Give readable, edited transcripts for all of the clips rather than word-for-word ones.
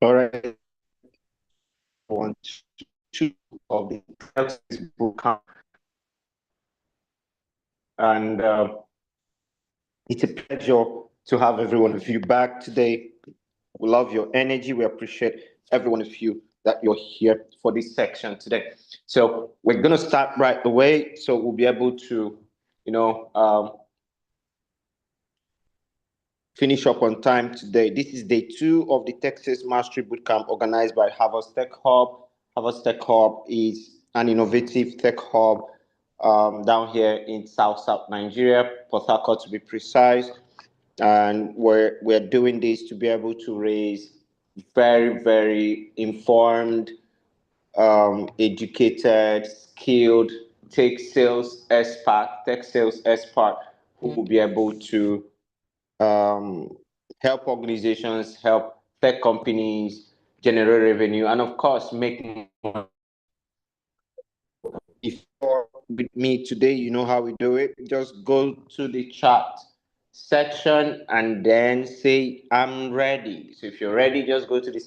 All right. One, two of the Bootcamp, and it's a pleasure to have every one of you back today. We love your energy. We appreciate every one of you that you're here for this section today. So we're gonna start right away, so we'll be able to, you know, finish up on time today. This is day 2 of the Texas Mastery Bootcamp organized by Harvard Tech Hub. Harvard Tech Hub is an innovative tech hub down here in South Nigeria, Port Harcourt to be precise. And we're doing this to be able to raise very informed, educated, skilled tech sales expert who will be able to um, help organizations, help tech companies generate revenue, and of course, make money. If you're with me today, you know how we do it. Just go to the chat section and then say, I'm ready. So if you're ready, just go to the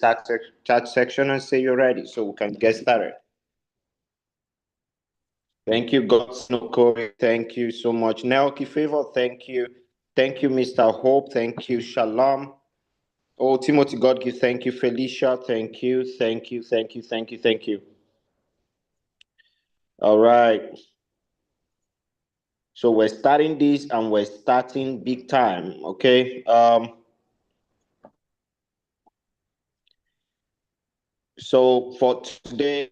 chat section and say you're ready so we can get started. Thank you, God's no Corey. Thank you so much. Nelky Favor, thank you. Thank you, Mr. Hope. Thank you, Shalom. Oh, Timothy Godgive, thank you. Felicia, thank you. Thank you. All right. So we're starting this and we're starting big time, okay? So for today,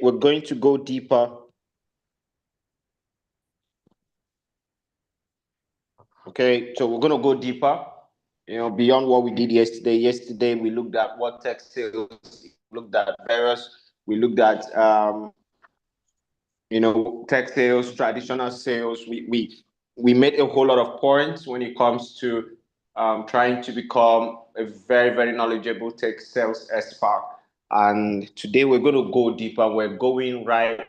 we're going to go deeper. Okay, so we're going to go deeper, beyond what we did yesterday. Yesterday, we looked at what tech sales, looked at various, we looked at, tech sales, traditional sales. We made a whole lot of points when it comes to trying to become a very knowledgeable tech sales expert. And today we're going to go deeper. We're going right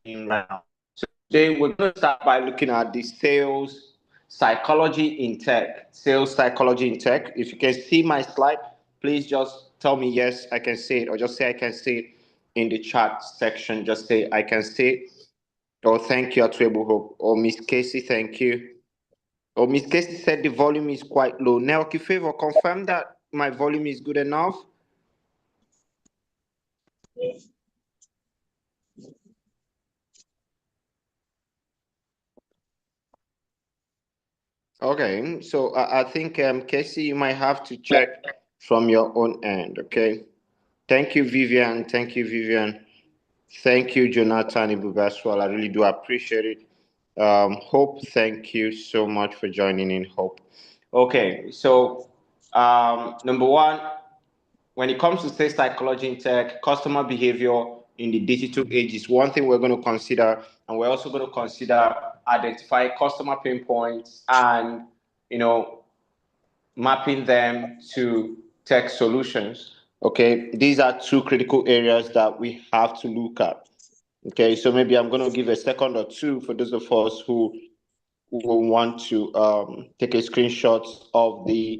in right now. So today we're going to start by looking at the sales psychology in tech. Sales psychology in tech. If you can see my slide, please just tell me yes, I can see it, or just say I can see it in the chat section. Just say I can see it. Oh, thank you, Atuebu Hope. Oh, Miss Casey, thank you. Oh, Miss Casey said the volume is quite low. Nelky Favor, confirm that my volume is good enough. Okay, so I think Casey, you might have to check from your own end. Okay. Thank you, Vivian. Thank you, Vivian. Thank you, Jonathan Ibubaswal. I really do appreciate it. Hope, thank you so much for joining in, Hope. Okay, so number one, when it comes to say psychology in tech, customer behavior in the digital age is one thing we're going to consider, and we're also going to consider identify customer pain points and mapping them to tech solutions. Okay, these are two critical areas that we have to look at. Okay, so maybe I'm going to give a second or two for those of us who want to take a screenshot of the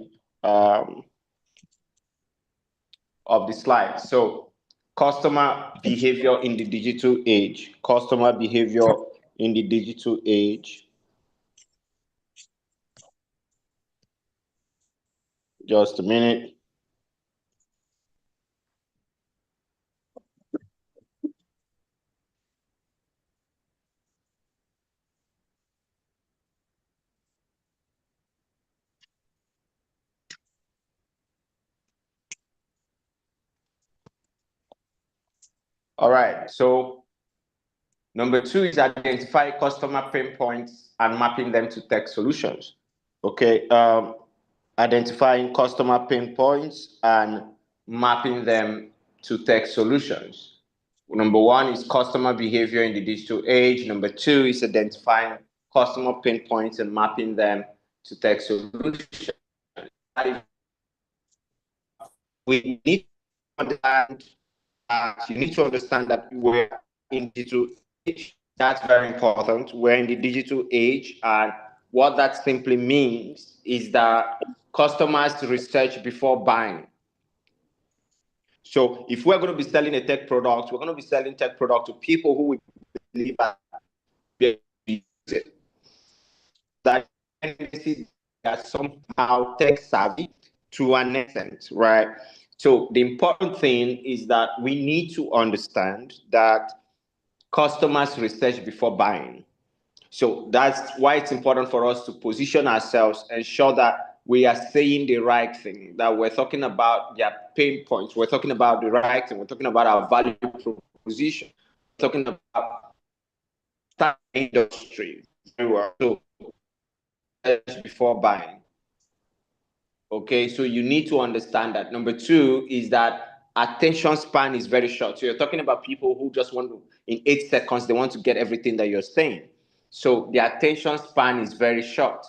slide. So customer behavior in the digital age. Customer behavior in the digital age. Just a minute. All right, so number 2 is identify customer pain points and mapping them to tech solutions. Okay, identifying customer pain points and mapping them to tech solutions. Number 1 is customer behavior in the digital age. Number 2 is identifying customer pain points and mapping them to tech solutions. We need to understand you need to understand that we're in digital age. That's very important. We're in the digital age, and what that simply means is that customers research before buying. So if we're going to be selling a tech product, we're going to be selling tech product to people who we believe are use it. That they are somehow tech savvy to an extent, right? So the important thing is that we need to understand that customers research before buying. So that's why it's important for us to position ourselves, ensure that we are saying the right thing, that we're talking about their pain points, we're talking about the right thing, we're talking about our value proposition, we're talking about industry very well. So before buying. Okay, so you need to understand that. Number two is that attention span is very short. So you're talking about people who just want to, in 8 seconds, they want to get everything that you're saying. So the attention span is very short.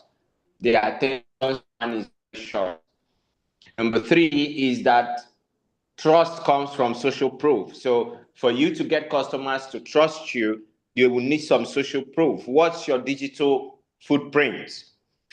The attention span is very short. Number three is that trust comes from social proof. So for you to get customers to trust you, you will need some social proof. What's your digital footprint?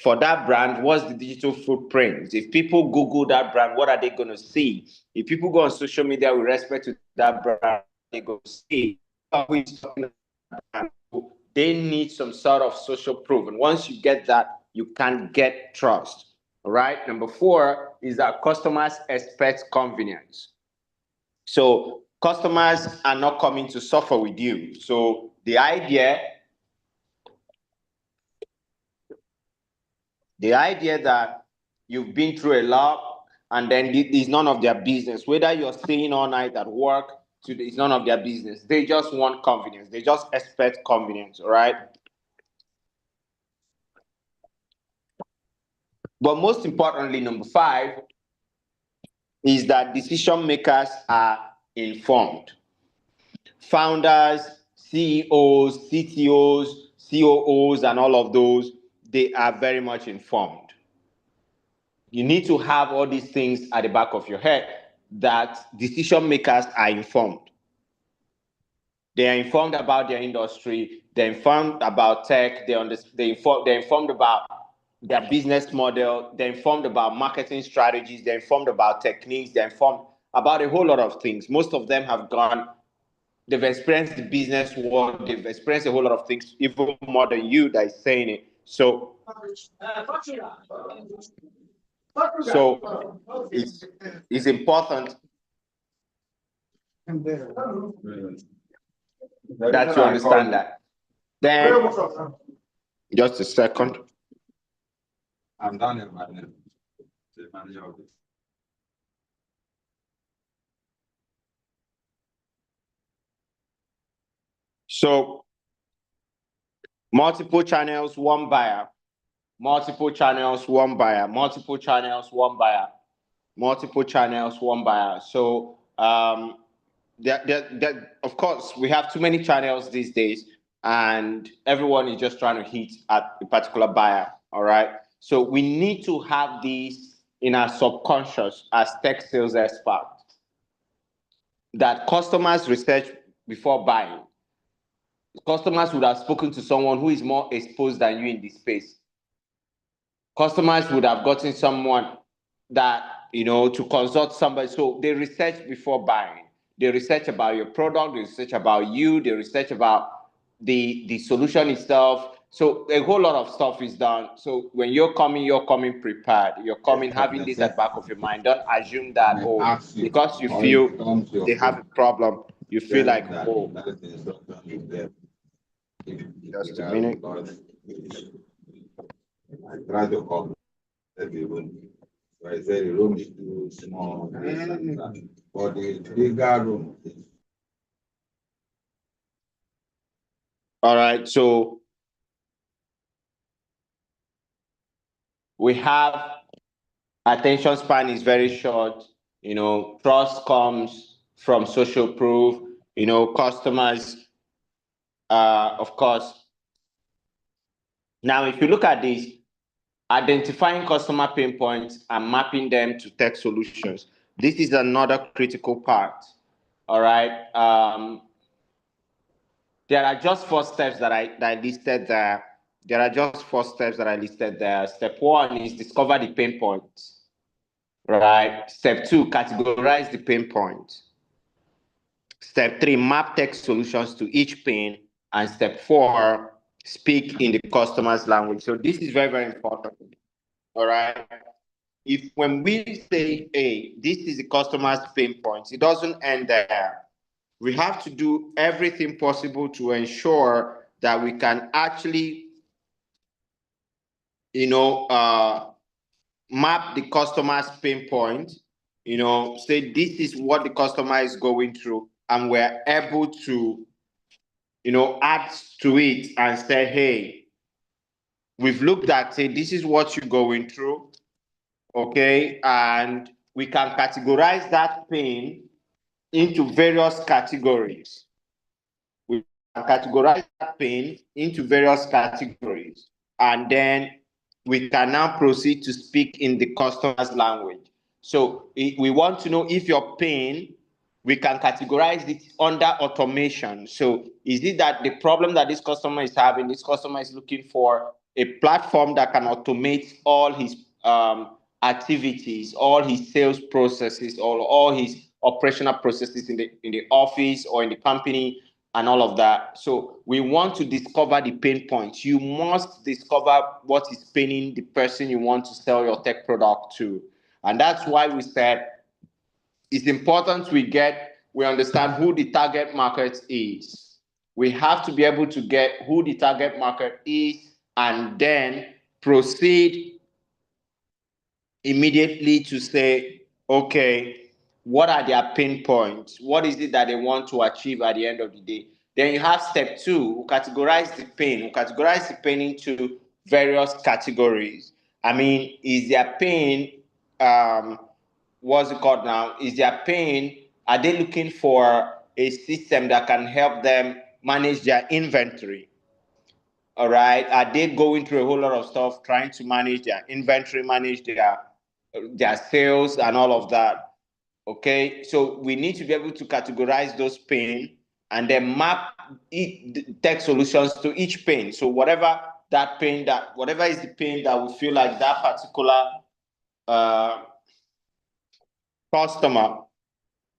For that brand, what's the digital footprint? If people Google that brand, what are they going to see? If people go on social media with respect to that brand, they go see who is talking about that brand. They need some sort of social proof. And once you get that, you can get trust. All right. Number four is that customers expect convenience. So customers are not coming to suffer with you. So the idea that you've been through a lot and then it's none of their business. Whether you're staying all night at work, it's none of their business. They just want convenience. They just expect convenience, all right? But most importantly, number five is that decision makers are informed. Founders, CEOs, CTOs, COOs, and all of those, they are very much informed. You need to have all these things at the back of your head that decision makers are informed. They are informed about their industry. They're informed about tech. They're informed about their business model. They're informed about marketing strategies. They're informed about techniques. They're informed about a whole lot of things. Most of them have gone. They've experienced the business world. They've experienced a whole lot of things, even more than you that is saying it. So it's important that you understand that. Then, just a second. I'm done here, man. So, multiple channels, one buyer. Multiple channels, one buyer. Multiple channels, one buyer. Multiple channels, one buyer. So, of course, we have too many channels these days, and everyone is just trying to hit at a particular buyer. All right. So we need to have these in our subconscious as tech sales experts that customers research before buying. Customers would have spoken to someone who is more exposed than you in this space. Customers would have gotten someone that, to consult somebody. So they research before buying. They research about your product, they research about you, they research about the solution itself. So a whole lot of stuff is done. So when you're coming prepared. You're coming having this at the back of your mind. Don't assume that, because you feel they have a problem, you feel like, just a minute. I try to call everyone. I say the room is too small. For the bigger room. All right, so we have attention span is very short. Trust comes from social proof. Customers, of course. Now, if you look at this, identifying customer pain points and mapping them to tech solutions. This is another critical part. All right. there are just four steps that I listed there. There are just four steps that I listed there. Step one is discover the pain point, right? Step two, categorize the pain point. Step three, map tech solutions to each pain. And step four, speak in the customer's language. So this is very, very important. All right. If when we say, hey, this is the customer's pain points, it doesn't end there. We have to do everything possible to ensure that we can actually, you know, map the customer's pain point, say this is what the customer is going through, and we're able to, add to it and say, hey, we've looked at it, this is what you're going through, okay? And we can categorize that pain into various categories. We can categorize that pain into various categories. And then we can now proceed to speak in the customer's language. So we want to know if your pain, we can categorize it under automation. So is it that the problem that this customer is having, this customer is looking for a platform that can automate all his activities, all his sales processes, all his operational processes in the office or in the company, and all of that. So we want to discover the pain points. You must discover what is paining the person you want to sell your tech product to. And that's why we said it's important we understand who the target market is. We have to be able to get who the target market is and then proceed immediately to say, okay, what are their pain points? What is it that they want to achieve at the end of the day? Then you have step two, we categorize the pain. We categorize the pain into various categories. I mean, is their pain, what's it called now? Is their pain, are they looking for a system that can help them manage their inventory? All right. Are they going through a whole lot of stuff trying to manage their inventory, manage their sales and all of that? Okay. So we need to be able to categorize those pain and then map tech solutions to each pain. So whatever is the pain that we feel like that particular uh, customer,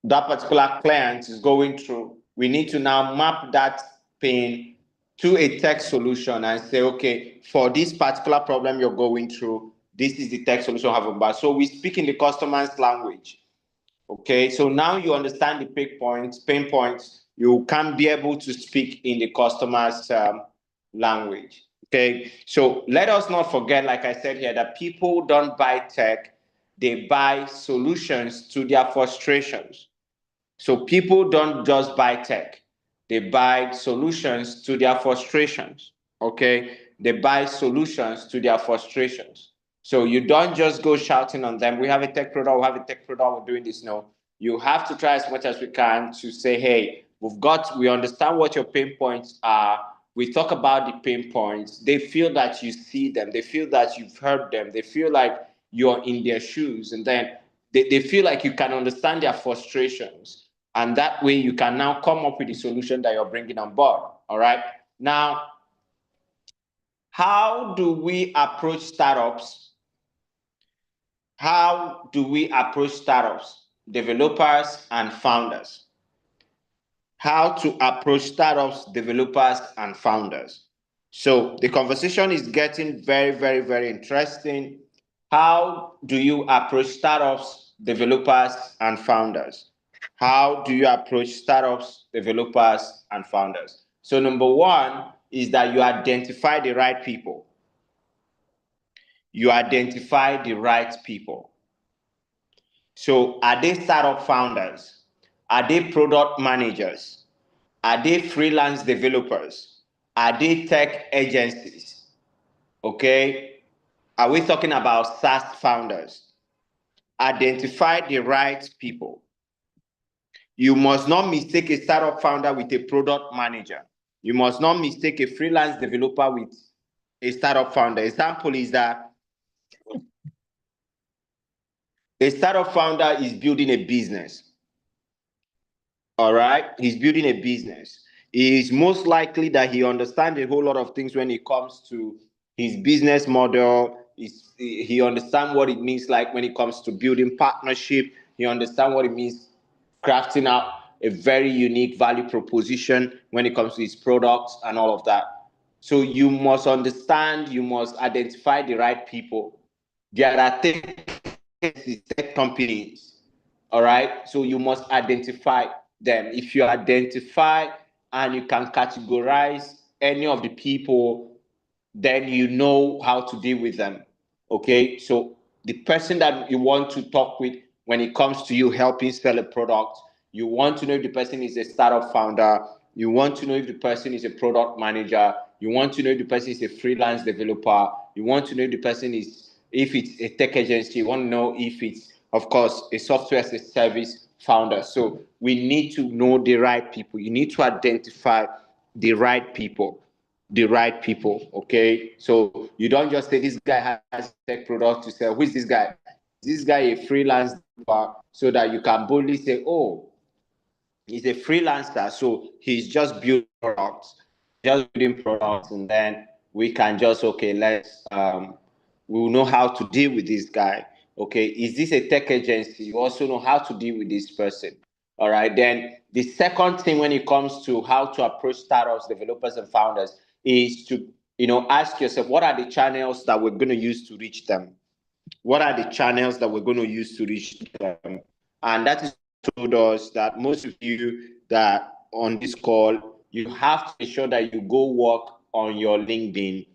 that particular client is going through, we need to now map that pain to a tech solution and say, okay, for this particular problem you're going through, this is the tech solution I have about. So we speak in the customer's language. Okay, so now you understand the pain points, you can be able to speak in the customer's language. Okay, so let us not forget, like I said here, that people don't buy tech, they buy solutions to their frustrations. So people don't just buy tech, they buy solutions to their frustrations. Okay, they buy solutions to their frustrations. So you don't just go shouting on them, we have a tech product, we're doing this. No, you have to try as much as we can to say, hey, we understand what your pain points are. We talk about the pain points. They feel that you see them, they feel that you've heard them, they feel like you're in their shoes, and then they feel like you can understand their frustrations. And that way you can now come up with the solution that you're bringing on board. All right. Now, how do we approach startups? How do we approach startups, developers, and founders? How to approach startups, developers, and founders. So the conversation is getting very, very, very interesting. How do you approach startups, developers, and founders? How do you approach startups, developers, and founders? So number one is that you identify the right people. You identify the right people. So are they startup founders? Are they product managers? Are they freelance developers? Are they tech agencies? Okay. Are we talking about SaaS founders? Identify the right people. You must not mistake a startup founder with a product manager. You must not mistake a freelance developer with a startup founder. Example is that a startup founder is building a business. All right, he's building a business. It's most likely that he understands a whole lot of things when it comes to his business model. He understands what it means like when it comes to building partnership. He understands what it means crafting out a very unique value proposition when it comes to his products and all of that. So you must understand, you must identify the right people. There are tech companies, all right? So you must identify them. If you identify and you can categorize any of the people, then you know how to deal with them. Okay, so the person that you want to talk with when it comes to you helping sell a product, you want to know if the person is a startup founder, you want to know if the person is a product manager, you want to know if the person is a freelance developer, you want to know if the person is, if it's a tech agency, you want to know if it's, of course, a software as a service founder. So we need to know the right people. You need to identify the right people, okay? So you don't just say this guy has a tech product to sell. Who is this guy? Is this guy a freelance developer? So that you can boldly say, oh, he's a freelancer, so he's just building products, and then we can just, okay, let's we'll know how to deal with this guy. Okay, is this a tech agency? You also know how to deal with this person. All right, then the second thing when it comes to how to approach startups, developers, and founders is to, ask yourself, what are the channels that we're going to use to reach them? What are the channels that we're going to use to reach them? And that is told us that most of you that on this call, you have to ensure that you go work on your LinkedIn.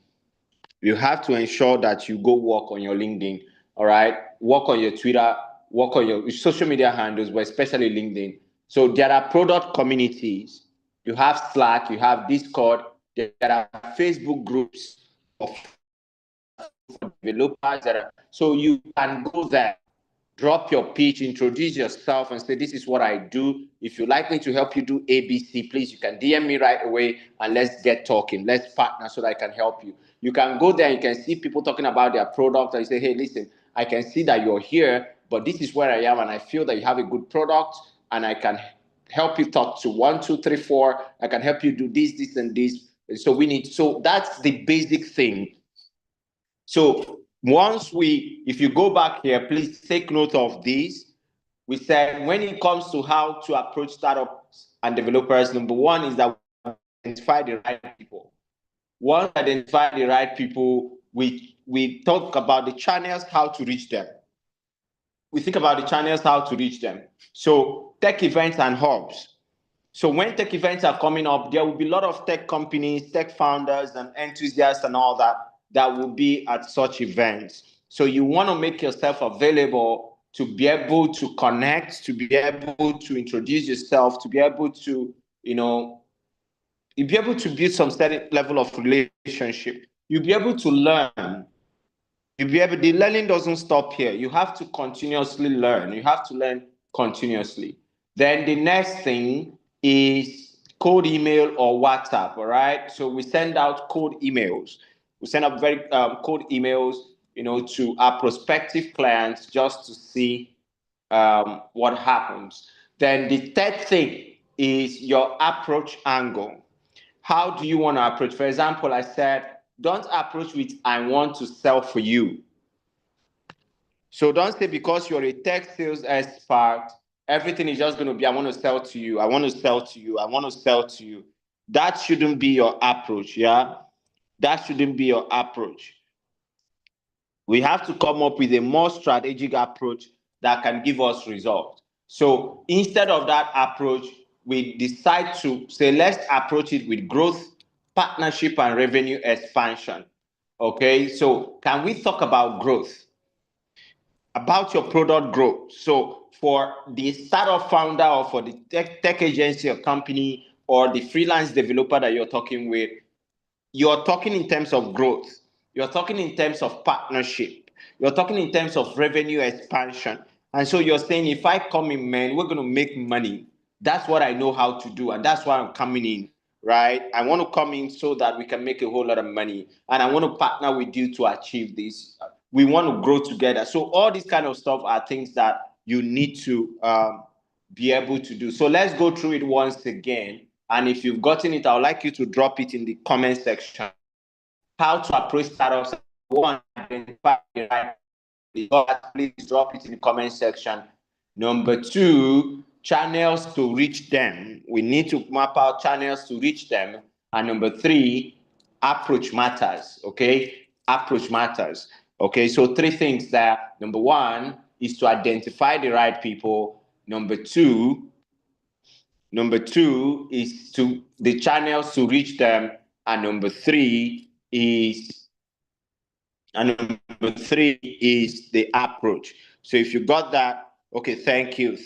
You have to ensure that you go work on your LinkedIn. All right, work on your Twitter, work on your social media handles, but especially LinkedIn. So there are product communities. You have Slack, you have Discord, there are Facebook groups of developers. So you can go there, drop your pitch, introduce yourself, and say, this is what I do. If you'd like me to help you do ABC, please, you can DM me right away and let's get talking. Let's partner so that I can help you. You can go there, you can see people talking about their product, and you say, hey, listen, I can see that you're here, but this is where I am, and I feel that you have a good product, and I can help you talk to 1, 2, 3, 4. I can help you do this, and this. So that's the basic thing. So if you go back here, please take note of this. We said when it comes to how to approach startups and developers, number one is that we identify the right people. Once we identify the right people, we talk about the channels, how to reach them. We think about the channels, how to reach them. So tech events and hubs. So when tech events are coming up, there will be a lot of tech companies, tech founders, and enthusiasts and all that will be at such events. So you want to make yourself available to be able to connect, to be able to introduce yourself, to be able to, you'll be able to build some certain level of relationship. You'll be able to learn. The learning doesn't stop here. You have to continuously learn. You have to learn continuously. Then the next thing is cold email or WhatsApp. All right. So we send out cold emails. We send out very cold emails, to our prospective clients just to see what happens. Then the third thing is your approach angle. How do you want to approach? For example, I said, don't approach with, I want to sell for you. So don't say because you're a tech sales expert, everything is just going to be, I want to sell to you. I want to sell to you. I want to sell to you. That shouldn't be your approach. Yeah. That shouldn't be your approach. We have to come up with a more strategic approach that can give us results. So instead of that approach, we decide to say, let's approach it with growth, partnership, and revenue expansion. Okay, so can we talk about growth? About your product growth. So for the startup founder or for the tech agency or company or the freelance developer that you're talking with, you're talking in terms of growth. You're talking in terms of partnership. You're talking in terms of revenue expansion. And so you're saying, if I come in, man, we're going to make money. That's what I know how to do. And that's why I'm coming in, right? I want to come in so that we can make a whole lot of money. And I want to partner with you to achieve this. We want to grow together. So all these kind of stuff are things that you need to be able to do. So let's go through it once again. And if you've gotten it, I would like you to drop it in the comment section. How to approach startups. One, identify the right. Please drop it in the comment section. Number two, channels to reach them. We need to map out channels to reach them. And number three, approach matters. Okay, approach matters. Okay, so three things there. Number one is to identify the right people. Number two is to the channels to reach them. And number three is the approach. So if you got that, okay, thank you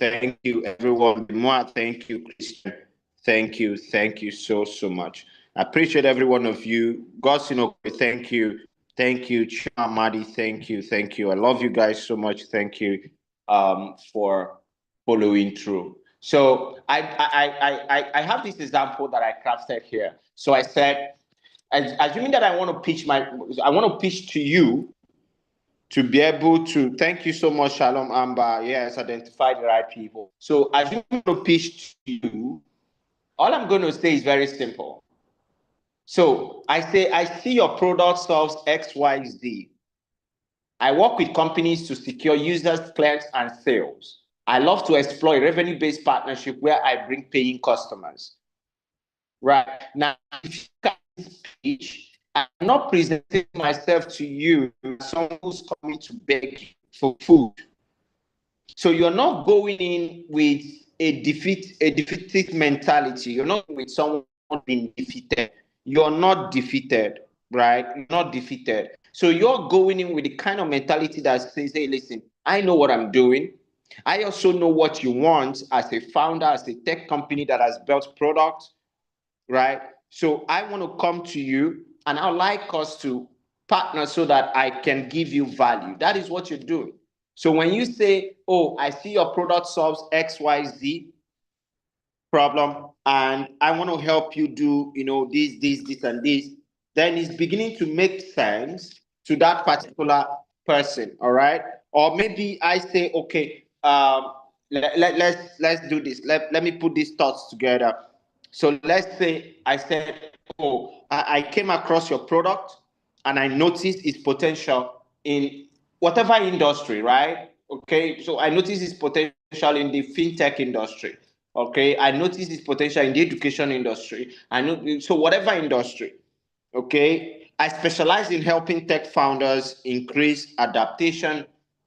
everyone. Thank you, Christian. Thank you so much. I appreciate every one of you. Gosino, thank you. Chamadi, thank you. I love you guys so much. Thank you for following through. So I have this example that I crafted here. So I said, assuming that I want to pitch to you to be able to, thank you so much, Shalom Amber. Yes, identify the right people. So assuming I want to pitch to you, all I'm going to say is very simple. So I say, I see your product solves X, Y, Z. I work with companies to secure users, clients, and sales. I love to explore a revenue-based partnership where I bring paying customers. Right. Now, if you can speech, I'm not presenting myself to you as someone who's coming to beg for food. So you're not going in with a defeated mentality. You're not with someone being defeated. You're not defeated, right? You're not defeated. So you're going in with the kind of mentality that says, hey, listen, I know what I'm doing. I also know what you want as a founder, as a tech company that has built products, right? So I want to come to you and I'd like us to partner so that I can give you value. That is what you're doing. So when you say, oh, I see your product solves XYZ problem and I want to help you do, this, and this, then it's beginning to make sense to that particular person, all right? Or maybe I say, okay, let's do this. Let me put these thoughts together. So let's say I said, oh, I came across your product and I noticed its potential in whatever industry, right? Okay, so I noticed its potential in the fintech industry. Okay, I noticed its potential in the education industry. I know, so whatever industry. Okay, I specialize in helping tech founders increase adaptation,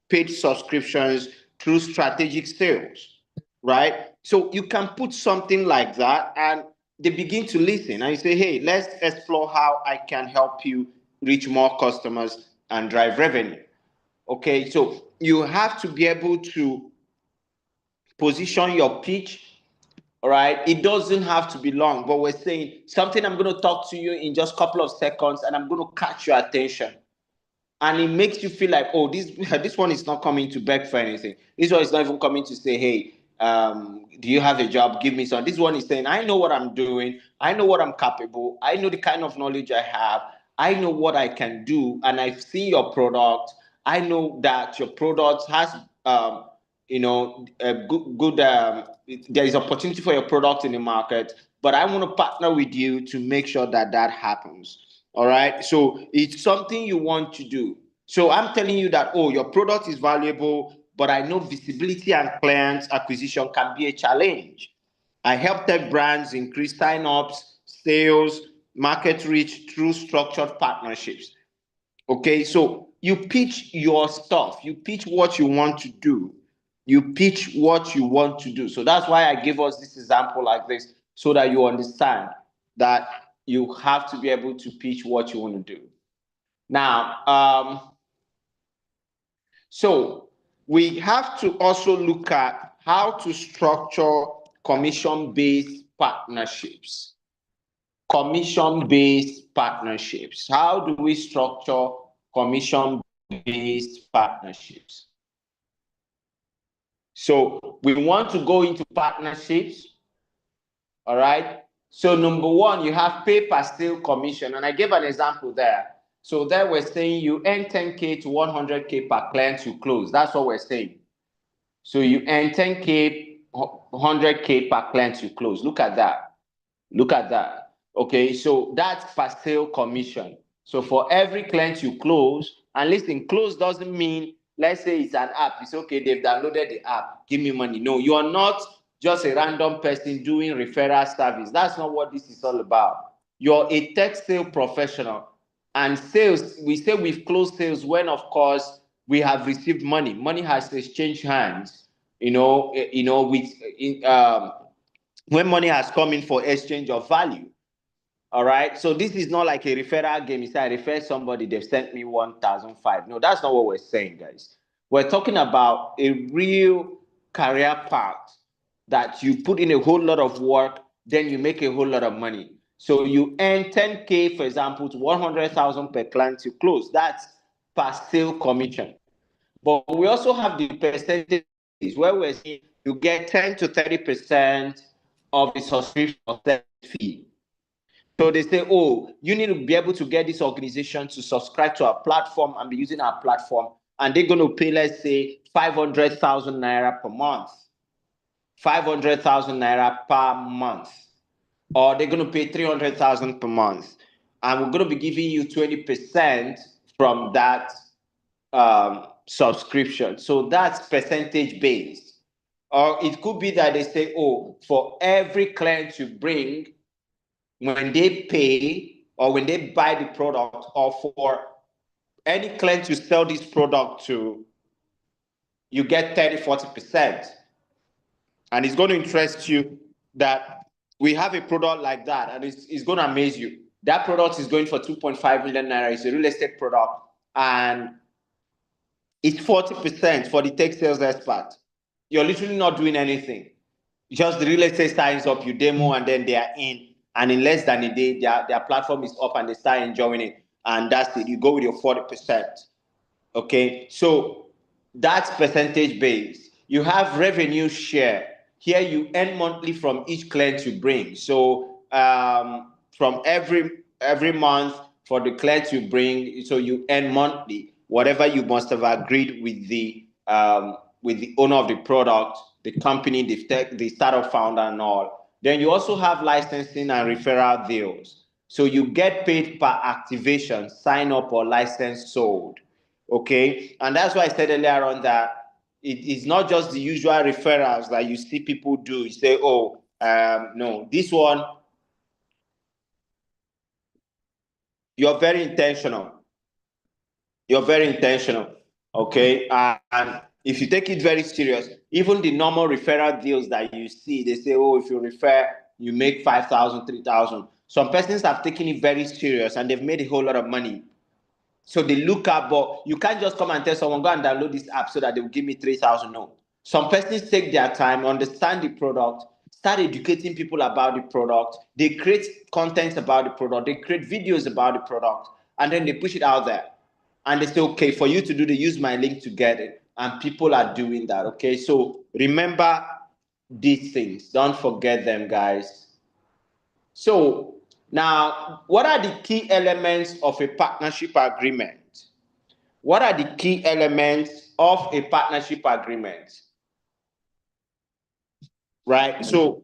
paid subscriptions through strategic sales, right? So you can put something like that and they begin to listen and you say, hey, let's explore how I can help you reach more customers and drive revenue. Okay, so you have to be able to position your pitch. All right, it doesn't have to be long, but we're saying something I'm going to talk to you in just a couple of seconds and I'm going to catch your attention. And it makes you feel like, oh, this one is not coming to beg for anything. This one is not even coming to say, hey, do you have a job? Give me some. This one is saying, I know what I'm doing. I know what I'm capable. I know the kind of knowledge I have. I know what I can do. And I've seen your product. I know that your product has, a good there is opportunity for your product in the market. But I want to partner with you to make sure that that happens. All right. So it's something you want to do. So I'm telling you that, oh, your product is valuable, but I know visibility and client acquisition can be a challenge. I help tech brands increase sign-ups, sales, market reach through structured partnerships. Okay, so you pitch your stuff, you pitch what you want to do, you pitch what you want to do. So that's why I give us this example like this, so that you understand that you have to be able to pitch what you want to do. Now, so we have to also look at how to structure commission-based partnerships. Commission-based partnerships. How do we structure commission-based partnerships? So we want to go into partnerships, all right? So number one, you have pay per sale commission, and I gave an example there. So there we're saying you earn 10K to 100K per client you close. That's what we're saying. So you earn 10K, 100K per client you close. Look at that. Look at that. Okay, so that's per sale commission. So for every client you close, and listen, close doesn't mean, let's say it's an app. It's okay, they've downloaded the app, give me money. No, you are not just a random person doing referral service. That's not what this is all about. You're a tech sale professional. And sales, we say we've closed sales when, of course, we have received money. Money has exchanged hands, with when money has come in for exchange of value. All right. So this is not like a referral game. It's I refer somebody, they've sent me 1,005. No, that's not what we're saying, guys. We're talking about a real career path that you put in a whole lot of work, then you make a whole lot of money. So you earn 10K, for example, to 100,000 per client you close. That's per sale commission. But we also have the percentages where we're saying you get 10 to 30% of the subscription fee. So they say, oh, you need to be able to get this organization to subscribe to our platform and be using our platform. And they're going to pay, let's say, 500,000 naira per month. 500,000 naira per month. Or they're going to pay 300,000 per month. And we're going to be giving you 20% from that subscription. So that's percentage based. Or it could be that they say, oh, for every client you bring, when they pay or when they buy the product, or for any client you sell this product to, you get 30, 40%. And it's going to interest you that we have a product like that, and it's going to amaze you. That product is going for 2.5 million naira. It's a real estate product, and it's 40% for the tech sales expert. You're literally not doing anything. Just the real estate signs up, you demo, and then they are in. And in less than a day, their platform is up and they start enjoying it. And that's it. You go with your 40%. Okay. So that's percentage based. You have revenue share. Here you earn monthly from each client you bring. So from every month for the clients you bring, so you earn monthly whatever you must have agreed with the owner of the product, the company, the startup founder, and all. Then you also have licensing and referral deals. So you get paid per activation, sign up, or license sold. Okay, and that's why I said earlier on that it is not just the usual referrals that you see people do. You say, oh, no, this one, you're very intentional. You're very intentional. Okay, and if you take it very serious, even the normal referral deals that you see, they say, oh, if you refer, you make 5,000, 3,000. Some persons have taken it very serious and they've made a whole lot of money. So they look up, but you can't just come and tell someone, go and download this app so that they will give me 3,000. No. Some persons take their time, understand the product, start educating people about the product. They create content about the product, they create videos about the product, and then they push it out there. And they say, okay, for you to do the use my link to get it. And people are doing that. Okay. So remember these things. Don't forget them, guys. So now, what are the key elements of a partnership agreement? What are the key elements of a partnership agreement? Right? So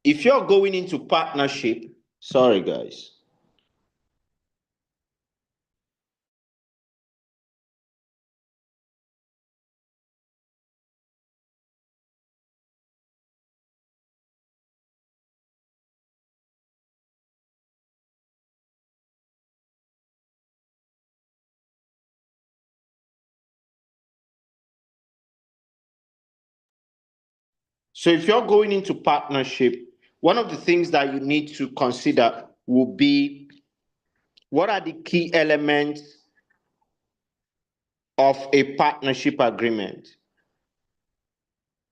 if you're going into partnership, sorry guys. So if you're going into partnership, one of the things that you need to consider will be what are the key elements of a partnership agreement?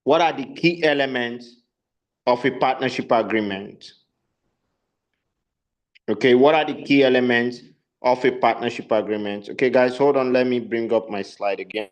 What are the key elements of a partnership agreement? Okay, what are the key elements of a partnership agreement? Okay, guys, hold on. Let me bring up my slide again.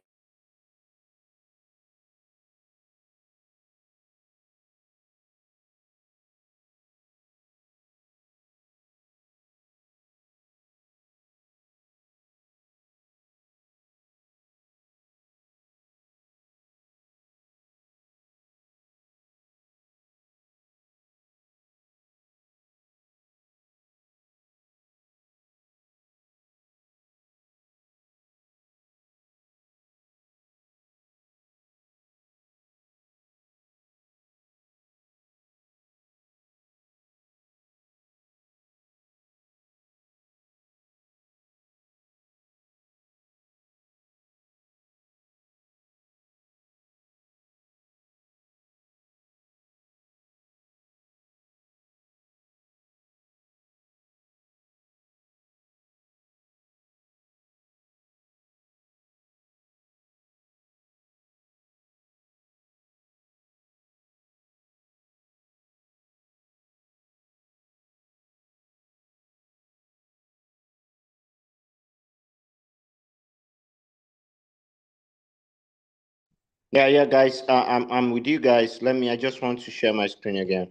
Yeah, guys. I'm with you guys. I just want to share my screen again.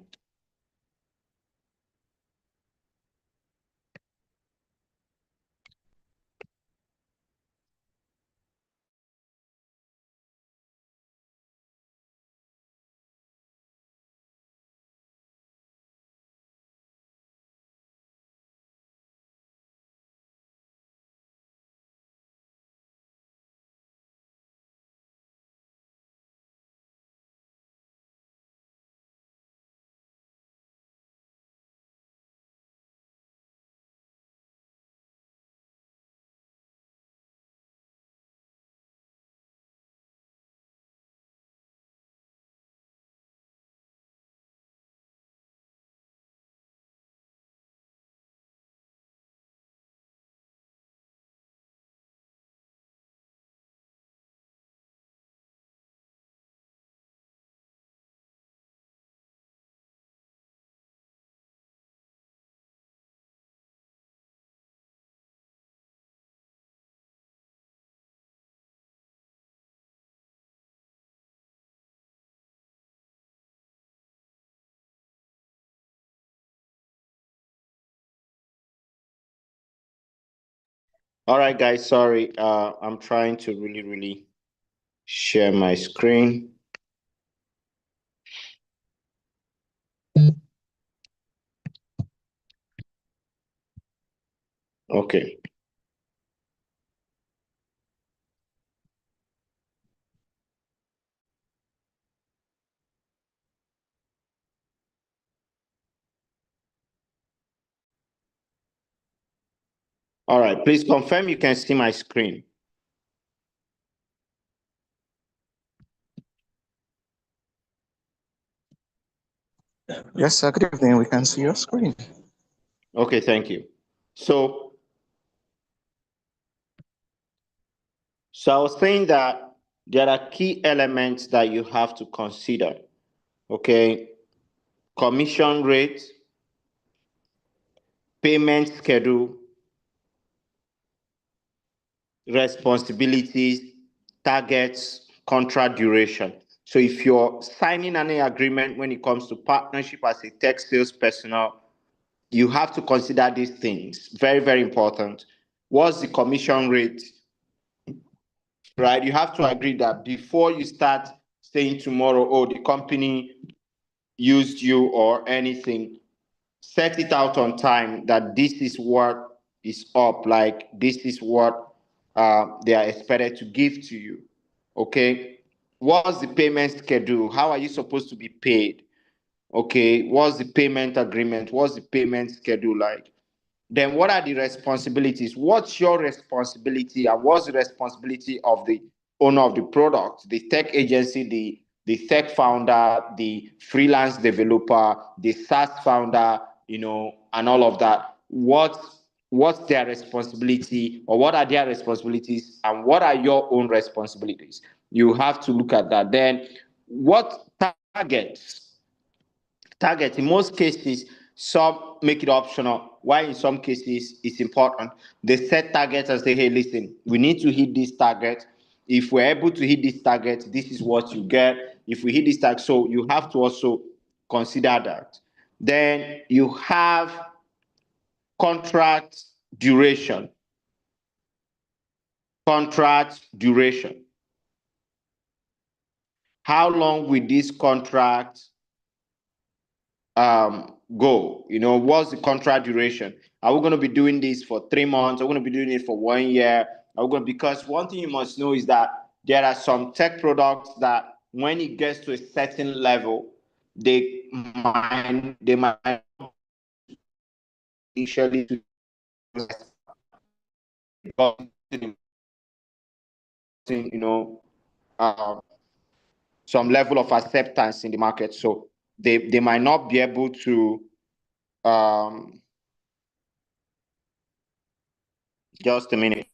All right, guys. Sorry. I'm trying to really share my screen. Okay. All right. Please confirm you can see my screen. Yes, sir. Good evening. We can see your screen. Okay. Thank you. So, I was saying that there are key elements that you have to consider. Okay. Commission rate, payment schedule, responsibilities, targets, contract duration. So if you're signing any agreement when it comes to partnership as a tech sales personnel, you have to consider these things. Very, very important. What's the commission rate? Right? You have to agree that before you start saying tomorrow, oh, the company used you or anything, set it out on time that this is what is up, like this is what they are expected to give to you. Okay, what's the payment schedule? How are you supposed to be paid? Okay, what's the payment agreement? What's the payment schedule like? Then what are the responsibilities? What's your responsibility and what's the responsibility of the owner of the product, the tech agency, the tech founder, the freelance developer, the SaaS founder, and all of that? What's their responsibility, or what are their responsibilities, and what are your own responsibilities? You have to look at that. Then what targets in most cases, some make it optional, while in some cases it's important. They set targets and say, hey, listen, we need to hit this target. If we're able to hit this target, this is what you get. If we hit this target, so you have to also consider that. Then you have contract duration. Contract duration. How long will this contract go? What's the contract duration? Are we going to be doing this for 3 months? Are we going to be doing it for 1 year? Are we going to, because one thing you must know is that there are some tech products that when it gets to a certain level, they might initially to you know uh, some level of acceptance in the market, so they might not be able to um, just a minute.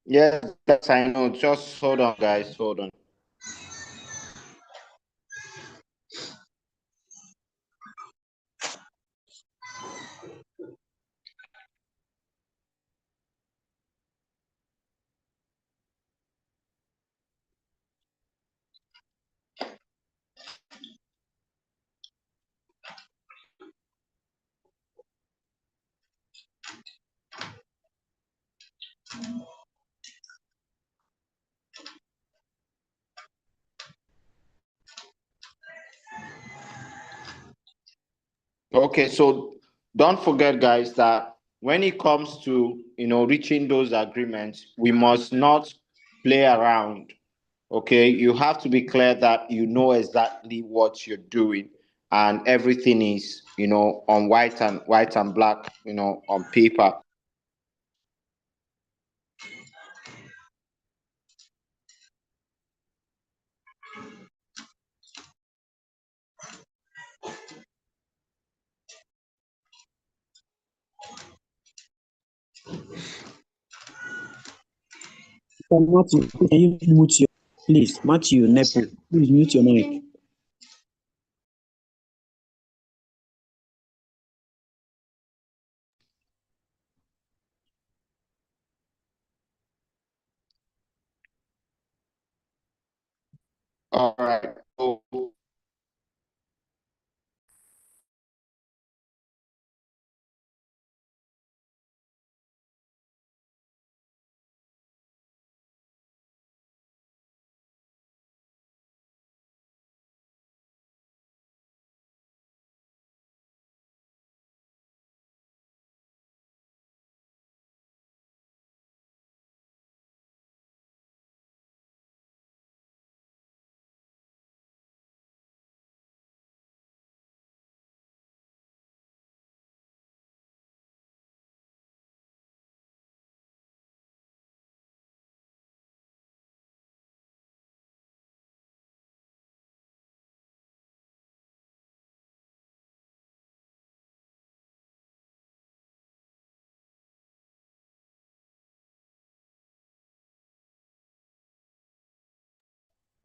Yes, yes, I know. Just hold on, guys. Hold on. Okay, so don't forget, guys, that when it comes to reaching those agreements, we must not play around. Okay, you have to be clear that you know exactly what you're doing, and everything is on white and black, on paper. Matthew, can you mute your, please, Matthew, Nepo, please mute your mic. All right.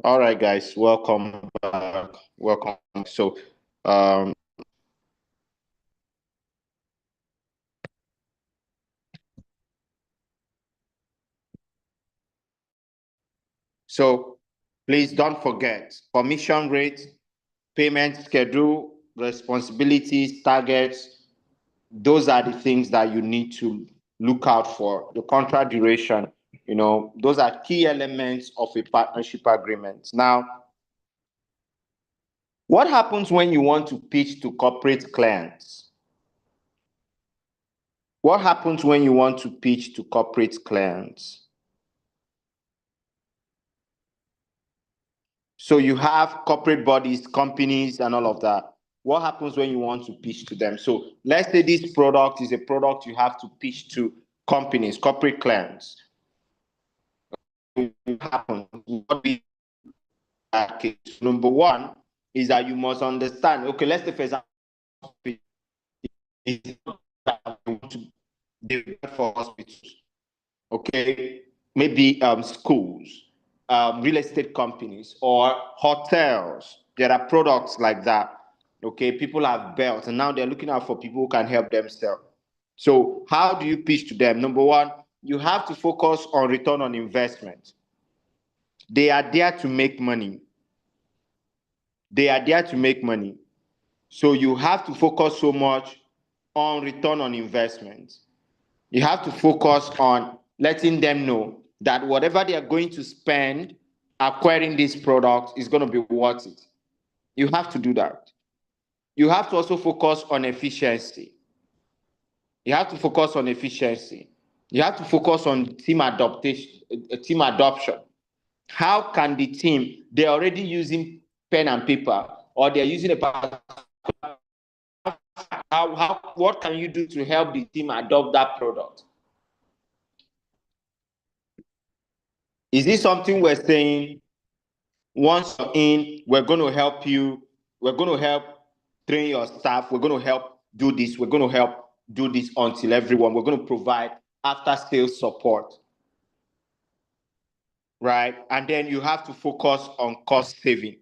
All right, guys, welcome back. Welcome. Um, so please don't forget commission rate, payment schedule, responsibilities, targets. Those are the things that you need to look out for. The contract duration, those are key elements of a partnership agreement. Now, what happens when you want to pitch to corporate clients? What happens when you want to pitch to corporate clients? So you have corporate bodies, companies, and all of that. What happens when you want to pitch to them? So let's say this product is a product you have to pitch to companies, corporate clients. What happens? Number one is that you must understand. Okay, let's say for example, for hospitals. Okay, maybe schools, real estate companies, or hotels. There are products like that. Okay, people have built, and now they're looking out for people who can help them sell. So, how do you pitch to them? Number one, you have to focus on return on investment. They are there to make money. They are there to make money. So, you have to focus so much on return on investment. You have to focus on letting them know that whatever they are going to spend acquiring this product is going to be worth it. You have to do that. You have to also focus on efficiency. You have to focus on efficiency. You have to focus on team adaptation, team adoption. How can the team, they're already using pen and paper, or they're using a what can you do to help the team adopt that product? Is this something we're saying once you're in, we're going to help you, we're going to help train your staff, we're going to help do this, we're going to help do this until everyone, we're going to provide after sales support? right? And then you have to focus on cost saving.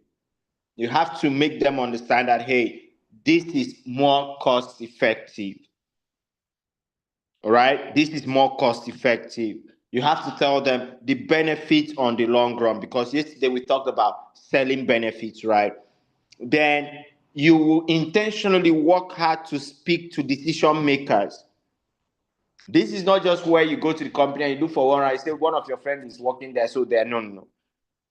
You have to make them understand that, hey, this is more cost effective. All right, this is more cost effective. You have to tell them the benefits on the long run, because yesterday we talked about selling benefits, right? Then you will intentionally work hard to speak to decision makers. This is not just where you go to the company and you look for one, right? Say one of your friends is working there, so there. No, no, no.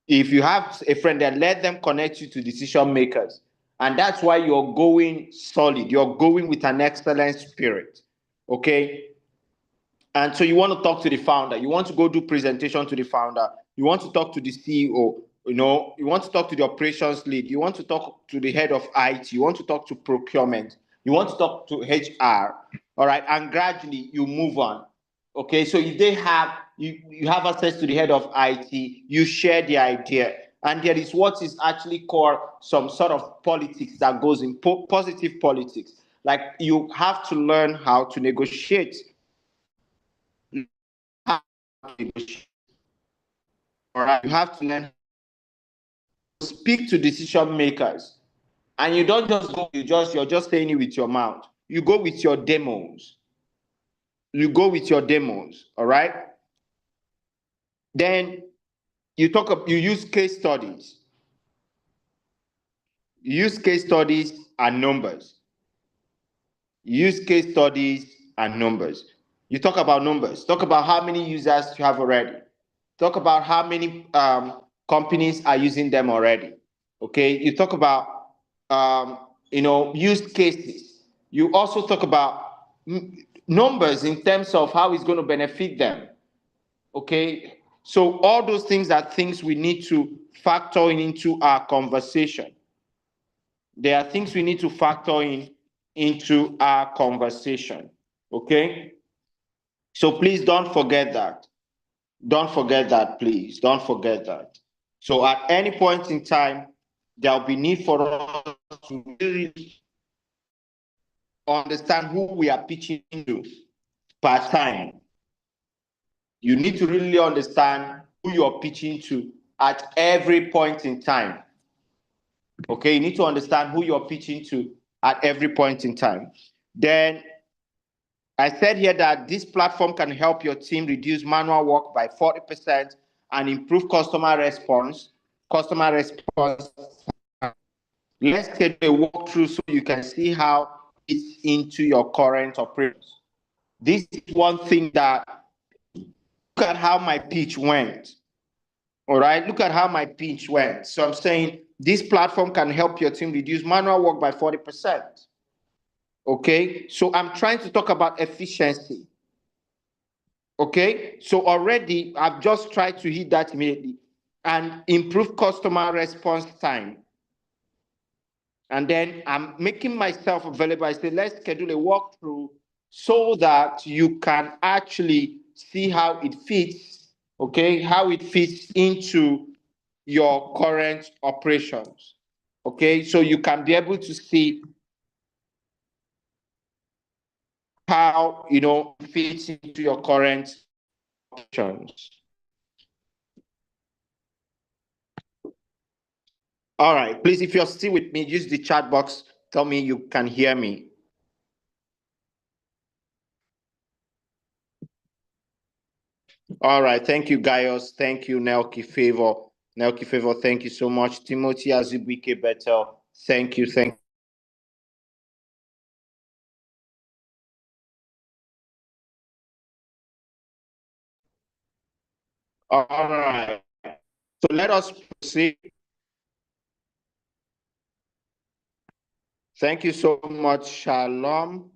If you have a friend, then let them connect you to decision makers. And that's why you're going solid. You're going with an excellent spirit. Okay. And so you want to talk to the founder. You want to go do presentation to the founder. You want to talk to the CEO. You want to talk to the operations lead. You want to talk to the head of IT. You want to talk to procurement. You want to talk to HR. All right. And gradually you move on. Okay. So if they have, you have access to the head of IT, you share the idea. And there is what is actually called some sort of politics that goes in, positive politics. Like you have to learn how to negotiate. All right, you have to learn to speak to decision makers, and you don't just go. You're just saying it with your mouth. You go with your demos. You go with your demos. All right. Then you talk. You use case studies. You use case studies and numbers. You use case studies and numbers. You talk about numbers. Talk about how many users you have already. Talk about how many companies are using them already. Okay, you talk about use cases. You also talk about numbers in terms of how it's going to benefit them. Okay, so all those things are things we need to factor into our conversation. There are things we need to factor into our conversation. Okay, so please don't forget that. Don't forget that, please. Don't forget that. So at any point in time, there'll be need for us to really understand who we are pitching to per time. You need to really understand who you're pitching to at every point in time. Okay, you need to understand who you're pitching to at every point in time. Then I said here that this platform can help your team reduce manual work by 40% and improve customer response. Let's get a walkthrough so you can see how it's into your current operations. This is one thing that, look at how my pitch went. All right, look at how my pitch went. So I'm saying this platform can help your team reduce manual work by 40%. Okay, so I'm trying to talk about efficiency. Okay, so already I've just tried to hit that immediately and improve customer response time. And then I'm making myself available. I say, let's schedule a walkthrough so that you can actually see how it fits, okay, how it fits into your current operations. Okay, so you can be able to see how it fits into your current operations. All right, please, if you're still with me, use the chat box. Tell me you can hear me. All right, thank you, Gaius. Thank you, Nelki Favor. Nelki Favor, thank you so much. Timothy Azubike Betel, thank you, thank you. All right, so let us proceed. Thank you so much, Shalom.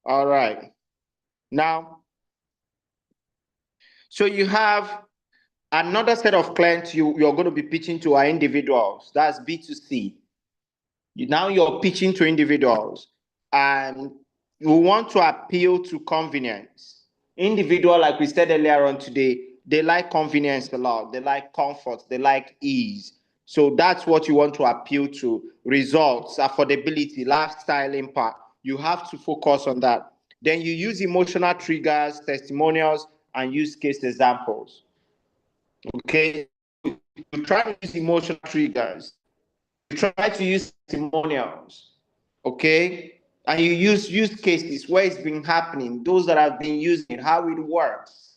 All right. Now, so you have another set of clients you're going to be pitching to are individuals. That's B2C. Now you're pitching to individuals, and you want to appeal to convenience. Individual, like we said earlier on today, they like convenience a lot. They like comfort. They like ease. So that's what you want to appeal to. Results, affordability, lifestyle impact. you have to focus on that. Then you use emotional triggers, testimonials, and use case examples. Okay, you try to use emotional triggers. You try to use testimonials. Okay, and you use cases where it's been happening, those that have been using it, how it works.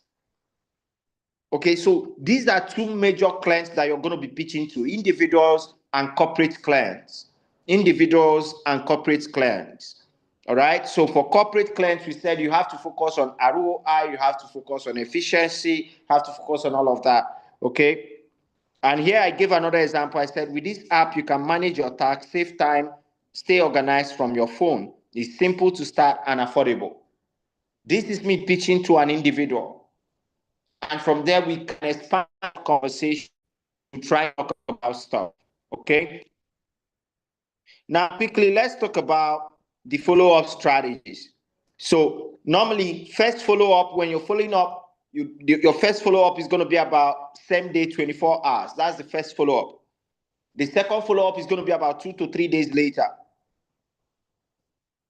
Okay, so these are two major clients that you're going to be pitching to: individuals and corporate clients. Individuals and corporate clients. All right, so for corporate clients, we said you have to focus on ROI, you have to focus on efficiency, you have to focus on all of that. Okay, and here I give another example. I said, with this app, you can manage your tasks, save time, stay organized from your phone. It's simple to start and affordable. This is me pitching to an individual. And from there, we can expand the conversation to try to talk about stuff. Okay? Now, quickly, let's talk about the follow-up strategies. So normally, first follow-up, when you're following up, your first follow-up is going to be about same day, 24 hours. That's the first follow-up. The second follow-up is going to be about 2 to 3 days later.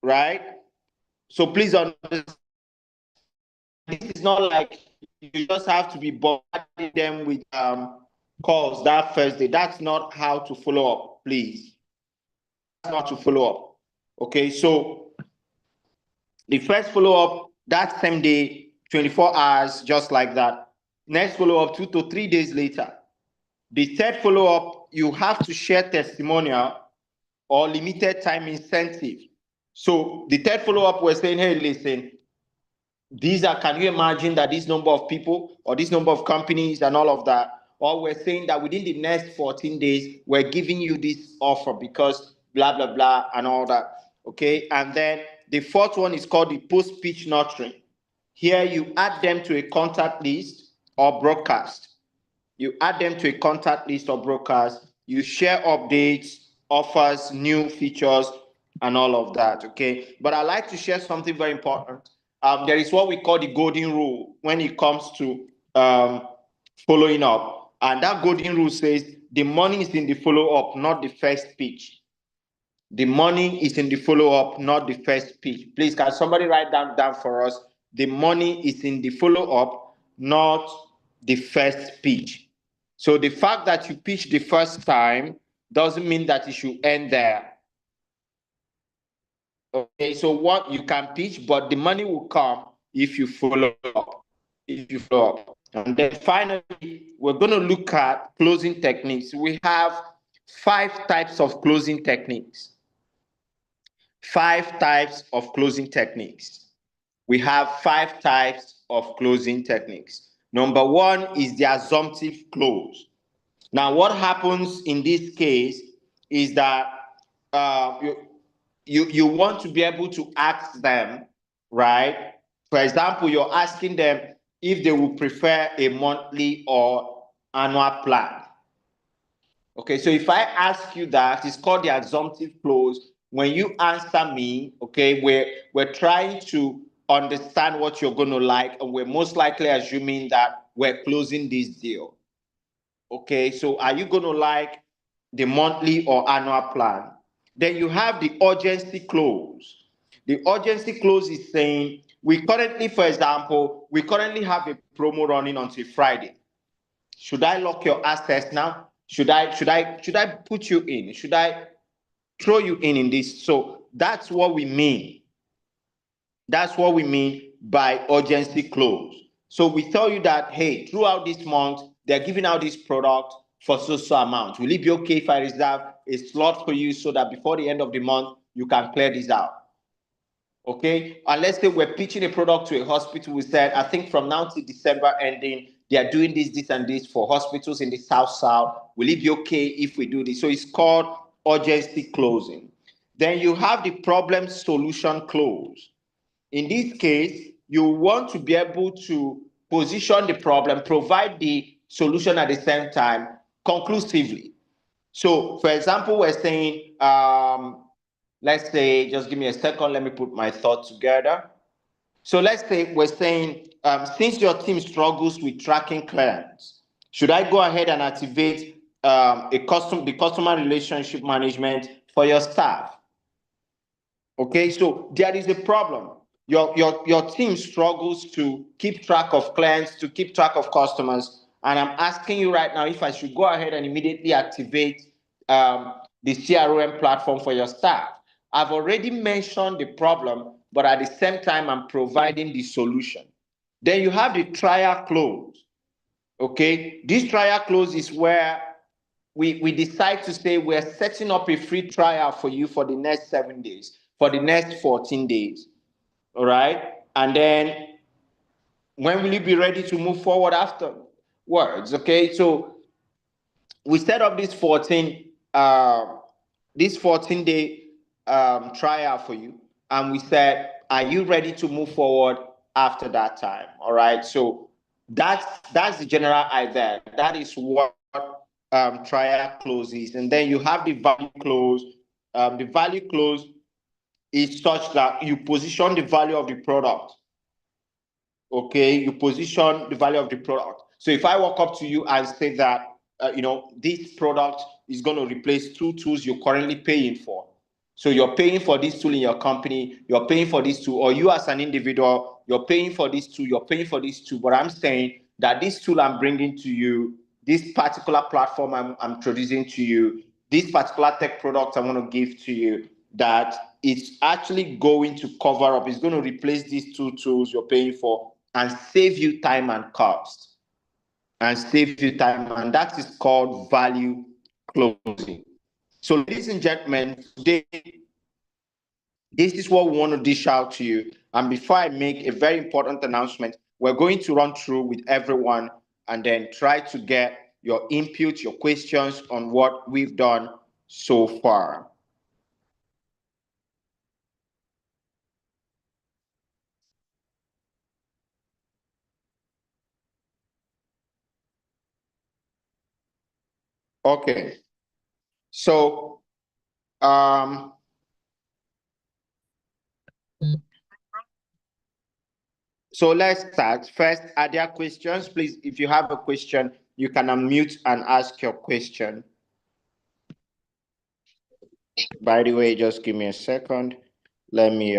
Right? So please understand, this is not like you just have to be bombarding them with calls that first day. That's not how to follow up, please. That's not to follow up. Okay, so the first follow-up, that same day, 24 hours, just like that. Next follow-up, 2 to 3 days later. The third follow-up, you have to share testimonial or limited time incentive. So the third follow-up, we're saying, hey, listen, can you imagine that this number of people or this number of companies and all of that, or we're saying that within the next 14 days, we're giving you this offer because blah, blah, blah, and all that. Okay. And then the fourth one is called the post-pitch nurturing. Here you add them to a contact list or broadcast. You add them to a contact list or broadcast. You share updates, offers, new features, and all of that. Okay. But I like to share something very important. There is what we call the golden rule when it comes to following up. And that golden rule says the money is in the follow-up, not the first pitch. The money is in the follow-up, not the first pitch. Please, can somebody write that down for us? The money is in the follow-up, not the first pitch. So the fact that you pitch the first time doesn't mean that it should end there. Okay, so what you can pitch, but the money will come if you follow up. If you follow up. And then finally, we're going to look at closing techniques. We have 5 types of closing techniques. 5 types of closing techniques. We have 5 types of closing techniques. Number 1 is the assumptive close. Now, what happens in this case is that you want to be able to ask them, right? For example, you're asking them if they would prefer a monthly or annual plan. Okay, so if I ask you that, it's called the assumptive close. When you answer me, okay, we're trying to understand what you're going to like, and we're most likely assuming that we're closing this deal. Okay, so are you going to like the monthly or annual plan? Then you have the urgency clause. The urgency clause is saying, for example, we currently have a promo running until Friday. Should I lock your assets now? Should I put you in? Should I throw you in this? So that's what we mean. That's what we mean by urgency clause. So we tell you that, hey, throughout this month, they're giving out this product for so amount. Will it be okay if I reserve a slot for you so that before the end of the month, you can clear this out? Okay, and let's say we're pitching a product to a hospital. We said, I think from now to December ending, they are doing this, and this for hospitals in the South. Will it be okay if we do this? So it's called urgency closing. Then you have the problem solution clause. In this case, you want to be able to position the problem, provide the solution at the same time conclusively. So, for example, we're saying, let's say, just give me a second, let me put my thoughts together. So let's say we're saying, since your team struggles with tracking clients, should I go ahead and activate the customer relationship management for your staff? Okay, so there is a problem. Your team struggles to keep track of clients, to keep track of customers. And I'm asking you right now if I should go ahead and immediately activate the CRM platform for your staff. I've already mentioned the problem, but at the same time, I'm providing the solution. Then you have the trial close. Okay, this trial close is where we decide to say we're setting up a free trial for you for the next 7 days, for the next 14 days. All right. And then when will you be ready to move forward afterwards? Okay. So we set up this 14-day trial for you. And we said, are you ready to move forward after that time? All right. So that's the general idea. That is what trial close is. And then you have the value close. The value close is such that you position the value of the product. Okay, you position the value of the product. So if I walk up to you and say that this product is going to replace two tools you're currently paying for. So you're paying for this tool in your company, you're paying for this tool, or you as an individual, you're paying for this tool, you're paying for this tool. But I'm saying that this tool I'm bringing to you, this particular platform I'm introducing to you, this particular tech product I want to give to you, that it's actually going to cover up, it's going to replace these two tools you're paying for and save you time and cost. And save you time, and that is called value closing. So, ladies and gentlemen, today, this is what we want to dish out to you. And before I make a very important announcement, we're going to run through with everyone and then try to get your input, your questions on what we've done so far. Okay. So, so let's start. First, are there questions? Please, if you have a question, you can unmute and ask your question. By the way, just give me a second. Let me